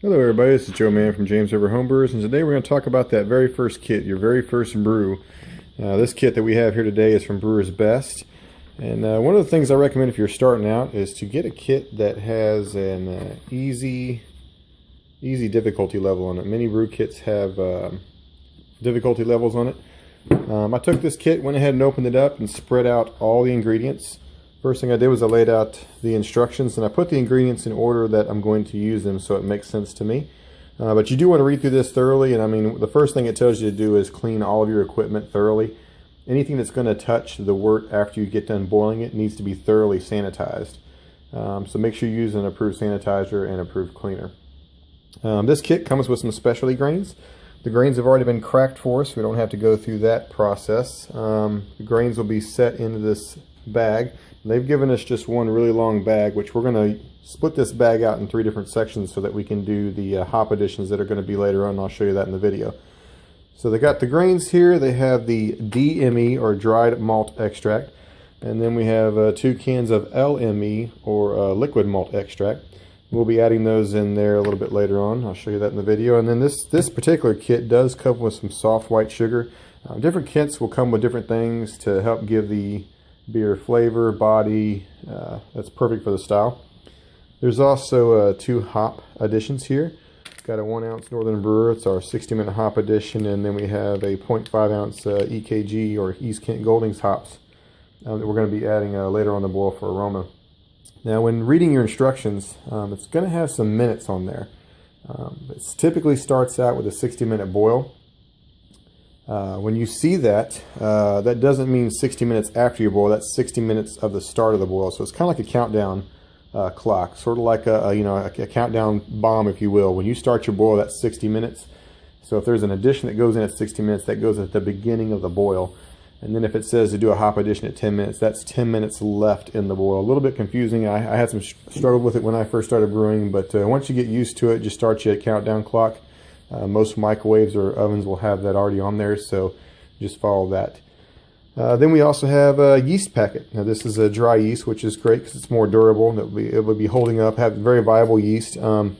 Hello everybody, this is Joe Mann from James River Homebrewers, and today we're going to talk about that very first kit, your very first brew. This kit that we have here today is from Brewer's Best, and one of the things I recommend if you're starting out is to get a kit that has an easy difficulty level on it. Many brew kits have difficulty levels on it. I took this kit, went ahead and opened it up and spread out all the ingredients. First thing I did was I laid out the instructions and I put the ingredients in order that I'm going to use them so it makes sense to me. But you do want to read through this thoroughly, and I mean the first thing it tells you to do is clean all of your equipment thoroughly. Anything that's going to touch the wort after you get done boiling it needs to be thoroughly sanitized. So make sure you use an approved sanitizer and approved cleaner. This kit comes with some specialty grains. The grains have already been cracked for us, so we don't have to go through that process. The grains will be set into this bag. They've given us just one really long bag, which we're going to split this bag out in 3 different sections so that we can do the hop additions that are going to be later on. I'll show you that in the video. So they got the grains here. They have the DME or dried malt extract, and then we have 2 cans of LME or liquid malt extract. We'll be adding those in there a little bit later on. I'll show you that in the video. And then this particular kit does come with some soft white sugar. Different kits will come with different things to help give the beer flavor, body, that's perfect for the style. There's also 2 hop additions here. Got a 1 ounce Northern Brewer, it's our 60-minute hop addition, and then we have a 0.5 ounce EKG or East Kent Goldings hops that we're going to be adding later on the boil for aroma. Now when reading your instructions, it's going to have some minutes on there. It typically starts out with a 60-minute boil. When you see that, that doesn't mean 60 minutes after your boil. That's 60 minutes of the start of the boil. So it's kind of like a countdown clock, sort of like a countdown bomb, if you will. When you start your boil, that's 60 minutes. So if there's an addition that goes in at 60 minutes, that goes at the beginning of the boil. And then if it says to do a hop addition at 10 minutes, that's 10 minutes left in the boil. A little bit confusing. I had some struggle with it when I first started brewing, but once you get used to it, just start you a countdown clock. Most microwaves or ovens will have that already on there, so just follow that. Then we also have a yeast packet. Now this is a dry yeast, which is great because it's more durable. It will be holding up, have very viable yeast. The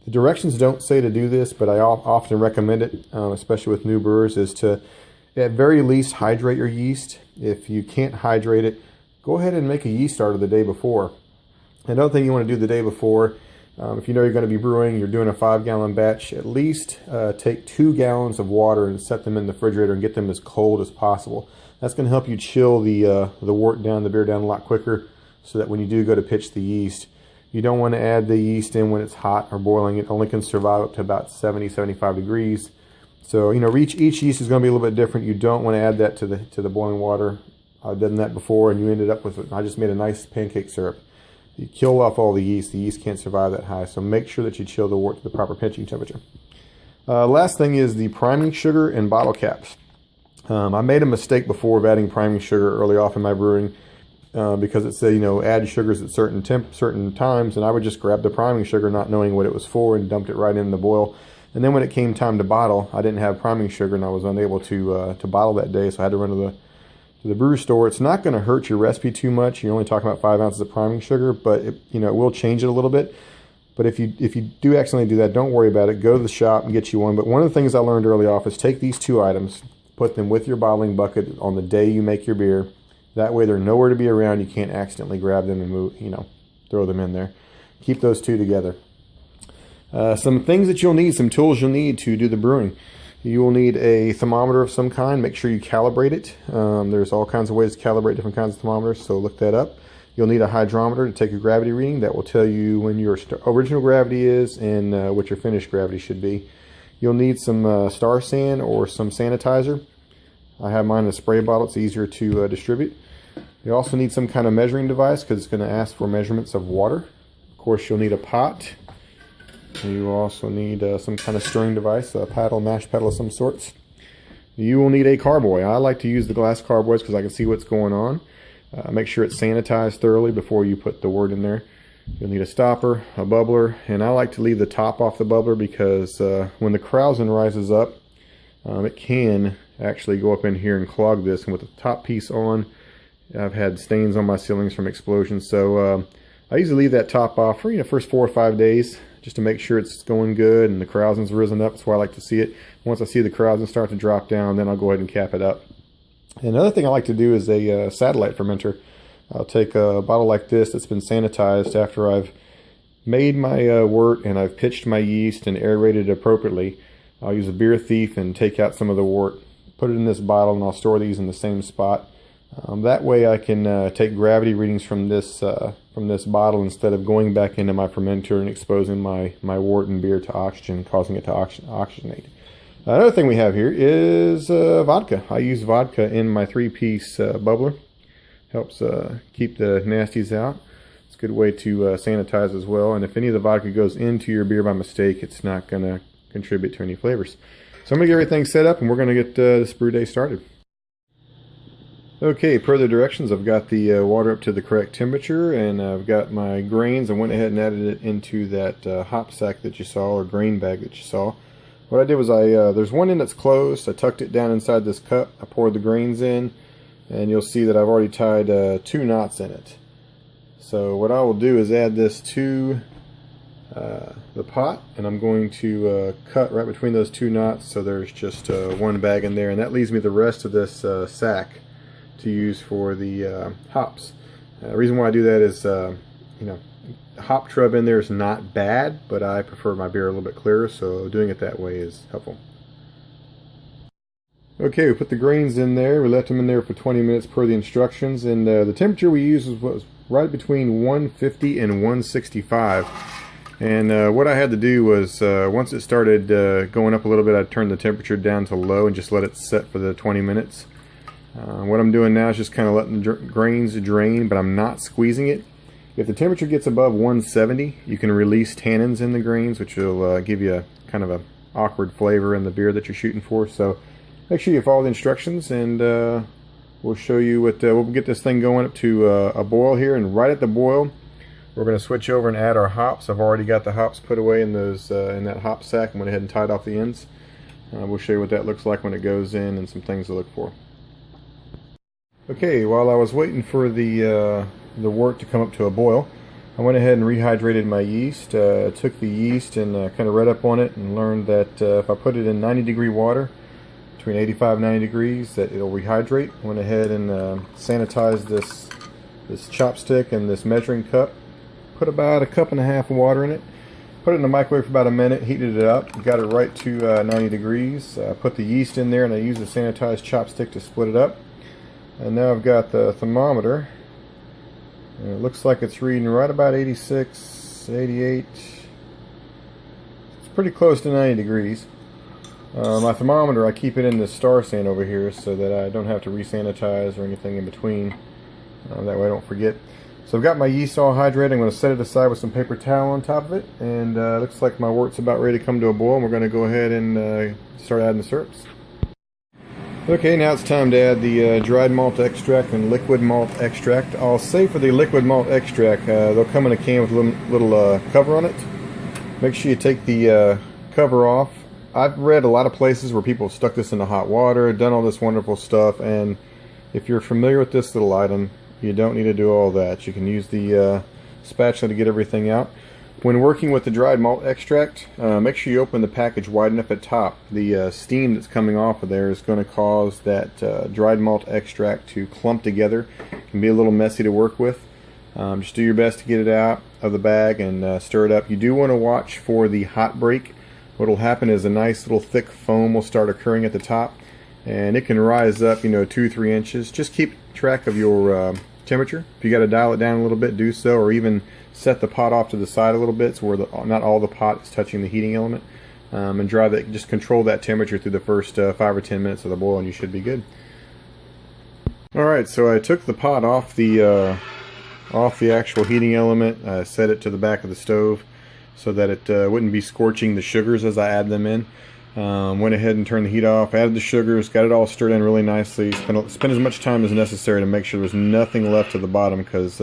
directions don't say to do this, but I often recommend it, especially with new brewers, is to at very least hydrate your yeast. If you can't hydrate it, go ahead and make a yeast starter the day before. Another thing you want to do the day before, if you know you're going to be brewing, you're doing a 5-gallon batch, at least take 2 gallons of water and set them in the refrigerator and get them as cold as possible. That's going to help you chill the wort down, the beer down a lot quicker, so that when you do go to pitch the yeast, you don't want to add the yeast in when it's hot or boiling. It only can survive up to about 70-75 degrees. So you know, each yeast is going to be a little bit different. You don't want to add that to the boiling water. I've done that before, and you ended up with, I just made a nice pancake syrup. You kill off all the yeast. The yeast can't survive that high, so make sure that you chill the wort to the proper pinching temperature. Last thing is the priming sugar and bottle caps. I made a mistake before of adding priming sugar early off in my brewing because it said, you know, add sugars at certain times, and I would just grab the priming sugar not knowing what it was for and dumped it right in the boil. And then when it came time to bottle, I didn't have priming sugar and I was unable to bottle that day, so I had to run to the brewer store. It's not going to hurt your recipe too much. You're only talking about 5 ounces of priming sugar, but it will change it a little bit. But if you do accidentally do that, don't worry about it. Go to the shop and get you one. But one of the things I learned early off is take these 2 items, put them with your bottling bucket on the day you make your beer. That way they're nowhere to be around. You can't accidentally grab them and move, throw them in there. Keep those 2 together. Some things that you'll need, some tools you'll need to do the brewing. You will need a thermometer of some kind. Make sure you calibrate it. There's all kinds of ways to calibrate different kinds of thermometers, so look that up. You'll need a hydrometer to take a gravity reading. That will tell you when your original gravity is and what your finished gravity should be. You'll need some Star San or some sanitizer. I have mine in a spray bottle. It's easier to distribute. You also need some kind of measuring device because it's going to ask for measurements of water. Of course, you'll need a pot. You also need some kind of stirring device, a paddle, mash paddle of some sorts. You will need a carboy. I like to use the glass carboys because I can see what's going on. Make sure it's sanitized thoroughly before you put the wort in there. You'll need a stopper, a bubbler, and I like to leave the top off the bubbler because when the krausen rises up, it can actually go up in here and clog this. And with the top piece on, I've had stains on my ceilings from explosions. So I usually leave that top off for first 4 or 5 days. just to make sure it's going good and the carousing's risen up. That's why I like to see it. Once I see the carousing start to drop down, then I'll go ahead and cap it up. And another thing I like to do is a satellite fermenter. I'll take a bottle like this that's been sanitized after I've made my wort and I've pitched my yeast and aerated it appropriately. I'll use a beer thief and take out some of the wort, put it in this bottle, and I'll store these in the same spot. That way I can take gravity readings from this bottle instead of going back into my fermenter and exposing my wort and beer to oxygen, causing it to oxygenate. Another thing we have here is vodka. I use vodka in my 3-piece bubbler. Helps keep the nasties out. It's a good way to sanitize as well. And if any of the vodka goes into your beer by mistake, it's not going to contribute to any flavors. So I'm going to get everything set up and we're going to get this brew day started. Okay, per the directions, I've got the water up to the correct temperature, and I've got my grains. I went ahead and added it into that hop sack that you saw, or grain bag that you saw. What I did was there's one end that's closed. I tucked it down inside this cup. I poured the grains in, and you'll see that I've already tied 2 knots in it. So what I will do is add this to the pot, and I'm going to cut right between those 2 knots, so there's just one bag in there, and that leaves me the rest of this sack to use for the hops. The reason why I do that is, you know, hop trub in there is not bad, but I prefer my beer a little bit clearer, so doing it that way is helpful. Okay, we put the grains in there. We left them in there for 20 minutes per the instructions, and the temperature we used was right between 150 and 165. And what I had to do was, once it started going up a little bit, I'd turn the temperature down to low and just let it set for the 20 minutes. What I'm doing now is just kind of letting the grains drain, but I'm not squeezing it. If the temperature gets above 170, you can release tannins in the grains, which will give you kind of a awkward flavor in the beer that you're shooting for. So make sure you follow the instructions, and we'll show you what we'll get this thing going up to a boil here. And right at the boil, we're going to switch over and add our hops. I've already got the hops put away in those in that hop sack, and went ahead and tied off the ends. We'll show you what that looks like when it goes in and some things to look for. Okay, while I was waiting for the wort to come up to a boil, I went ahead and rehydrated my yeast. Took the yeast and kind of read up on it and learned that if I put it in 90-degree water, between 85 and 90 degrees, that it'll rehydrate. Went ahead and sanitized this chopstick and this measuring cup. Put about 1.5 cups of water in it. Put it in the microwave for about a minute, heated it up, got it right to 90 degrees. Put the yeast in there, and I used a sanitized chopstick to split it up. And now I've got the thermometer, and it looks like it's reading right about 86, 88. It's pretty close to 90 degrees. My thermometer, I keep it in this star stand over here so that I don't have to re-sanitize or anything in between. That way I don't forget. So I've got my yeast all hydrated. I'm going to set it aside with some paper towel on top of it, and looks like my wort's about ready to come to a boil, and we're going to go ahead and start adding the syrups. Okay, now it's time to add the dried malt extract and liquid malt extract. I'll say for the liquid malt extract, they'll come in a can with a little cover on it. Make sure you take the cover off. I've read a lot of places where people have stuck this into hot water, done all this wonderful stuff, and if you're familiar with this little item, you don't need to do all that. You can use the spatula to get everything out. When working with the dried malt extract, make sure you open the package wide enough at top. The steam that's coming off of there is going to cause that dried malt extract to clump together. It can be a little messy to work with. Just do your best to get it out of the bag and stir it up. You do want to watch for the hot break. What will happen is a nice little thick foam will start occurring at the top, and it can rise up, 2-3 inches. Just keep track of your temperature. If you got to dial it down a little bit, do so, or even set the pot off to the side a little bit so where not all the pot is touching the heating element, and drive that. Just control that temperature through the first 5 or 10 minutes of the boil, and you should be good. Alright, so I took the pot off the actual heating element, set it to the back of the stove so that it wouldn't be scorching the sugars as I add them in. Went ahead and turned the heat off, added the sugars, got it all stirred in really nicely. Spent as much time as necessary to make sure there's nothing left to the bottom, because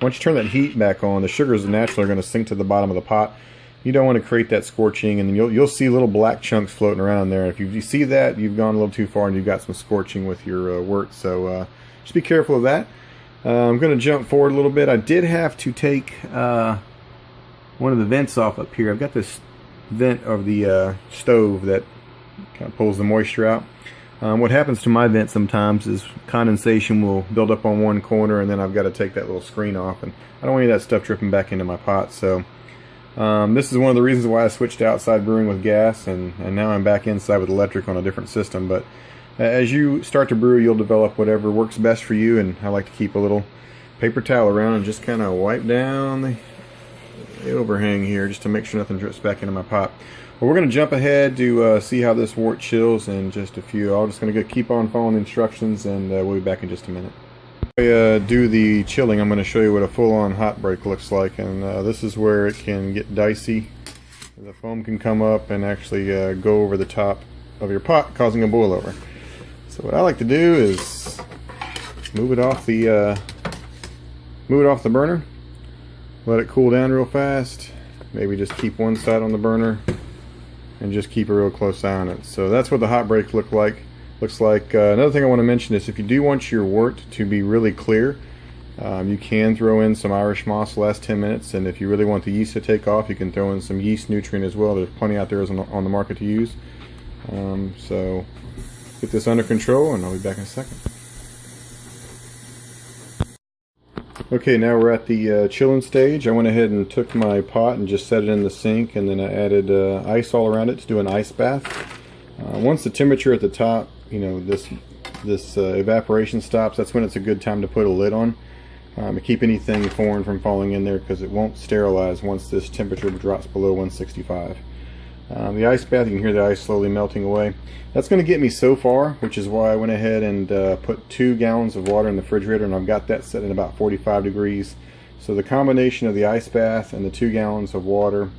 once you turn that heat back on, the sugars naturally are going to sink to the bottom of the pot. You don't want to create that scorching, and you'll see little black chunks floating around there. If you see that, you've gone a little too far and you've got some scorching with your wort. So just be careful of that. I'm going to jump forward a little bit. I did have to take one of the vents off up here. I've got this vent of the stove that kind of pulls the moisture out. What happens to my vent sometimes is condensation will build up on one corner, and then I've got to take that little screen off, and I don't want any of that stuff dripping back into my pot. So this is one of the reasons why I switched to outside brewing with gas, and now I'm back inside with electric on a different system. But as you start to brew, you'll develop whatever works best for you, and I like to keep a little paper towel around and just kind of wipe down the overhang here just to make sure nothing drips back into my pot. Well, we're going to jump ahead to see how this wort chills in just a few. I'm just going to keep on following the instructions, and we'll be back in just a minute. Before I do the chilling, I'm going to show you what a full-on hot break looks like, and this is where it can get dicey. The foam can come up and actually go over the top of your pot, causing a boil over. So what I like to do is move it off the burner, let it cool down real fast. Maybe just keep one side on the burner and just keep a real close eye on it. So that's what the hot break looks like. Another thing I want to mention is if you do want your wort to be really clear, you can throw in some Irish moss the last 10 minutes, and if you really want the yeast to take off, you can throw in some yeast nutrient as well. There's plenty out there on the market to use. So get this under control, and I'll be back in a second. Okay, now we're at the chilling stage. I went ahead and took my pot and just set it in the sink, and then I added ice all around it to do an ice bath. Once the temperature at the top, this evaporation stops, that's when it's a good time to put a lid on to keep anything foreign from falling in there, because it won't sterilize once this temperature drops below 165. The ice bath, you can hear the ice slowly melting away. That's going to get me so far, which is why I went ahead and put 2 gallons of water in the refrigerator, and I've got that set at about 45 degrees. So the combination of the ice bath and the 2 gallons of water,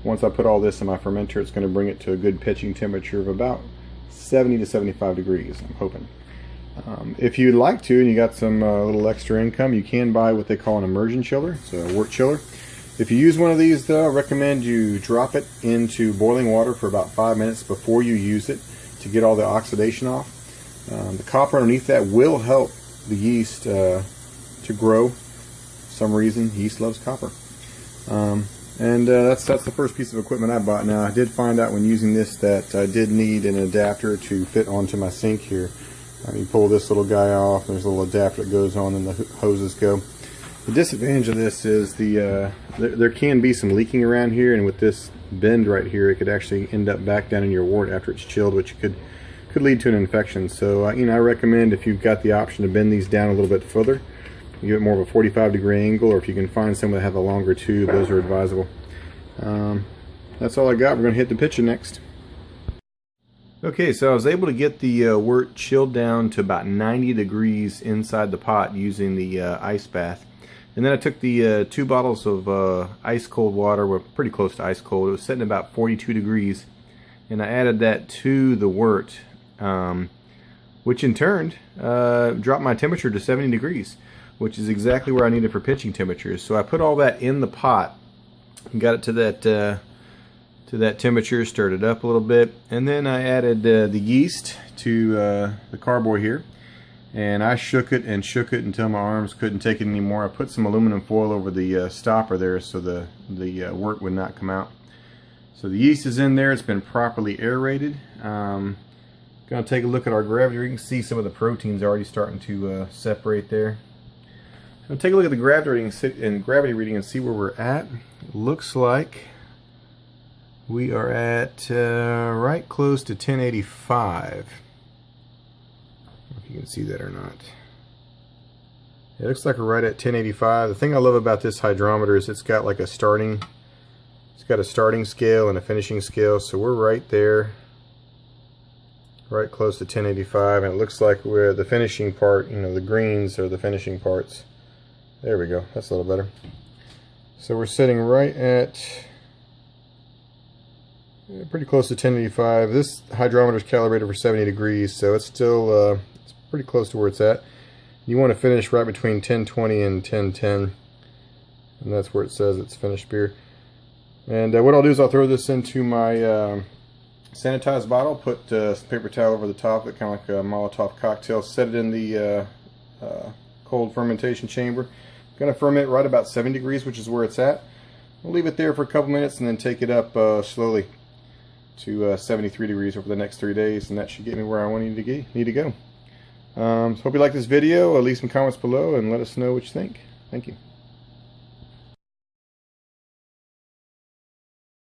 once I put all this in my fermenter, it's going to bring it to a good pitching temperature of about 70 to 75 degrees, I'm hoping. If you'd like to, and you got some little extra income, you can buy what they call an immersion chiller. It's a wort chiller. If you use one of these, though, I recommend you drop it into boiling water for about 5 minutes before you use it to get all the oxidation off. The copper underneath that will help the yeast to grow. For some reason, yeast loves copper. That's the first piece of equipment I bought. Now, I did find out when using this that I did need an adapter to fit onto my sink here. You pull this little guy off, and there's a little adapter that goes on, and the hoses go. The disadvantage of this is there can be some leaking around here, and with this bend right here, it could actually end up back down in your wort after it's chilled, which could lead to an infection. So I recommend, if you've got the option to bend these down a little bit further, you get more of a 45-degree angle, or if you can find some that have a longer tube, those are advisable. That's all I got. We're going to hit the pitching next. Okay, so I was able to get the wort chilled down to about 90 degrees inside the pot using the ice bath. And then I took the 2 bottles of ice cold water, we're pretty close to ice cold, it was sitting about 42 degrees, and I added that to the wort, which in turn dropped my temperature to 70 degrees, which is exactly where I needed for pitching temperatures. So I put all that in the pot and got it to that temperature, stirred it up a little bit, and then I added the yeast to the carboy here. And I shook it and shook it until my arms couldn't take it anymore. I put some aluminum foil over the stopper there so the wort would not come out. So the yeast is in there. It's been properly aerated. Going to take a look at our gravity reading. You can see some of the proteins already starting to separate there. I'm going to take a look at the gravity reading and see where we're at. It looks like we are at right close to 1085. If you can see that or not. It looks like we're right at 1085. The thing I love about this hydrometer is it's got like a starting scale and a finishing scale, so we're right there, right close to 1085, and it looks like we're the finishing part, the greens are the finishing parts. There we go, that's a little better. So we're sitting right at pretty close to 1085. This hydrometer is calibrated for 70 degrees, so it's still it's pretty close to where it's at. You want to finish right between 1020 and 1010, and that's where it says it's finished beer. And what I'll do is I'll throw this into my sanitized bottle, put some paper towel over the top, kind of like a Molotov cocktail, set it in the cold fermentation chamber. Going to ferment right about 70 degrees, which is where it's at. We'll leave it there for a couple minutes and then take it up slowly to 73 degrees over the next 3 days, and that should get me where I need to go. So hope you like this video. Leave some comments below and let us know what you think. Thank you.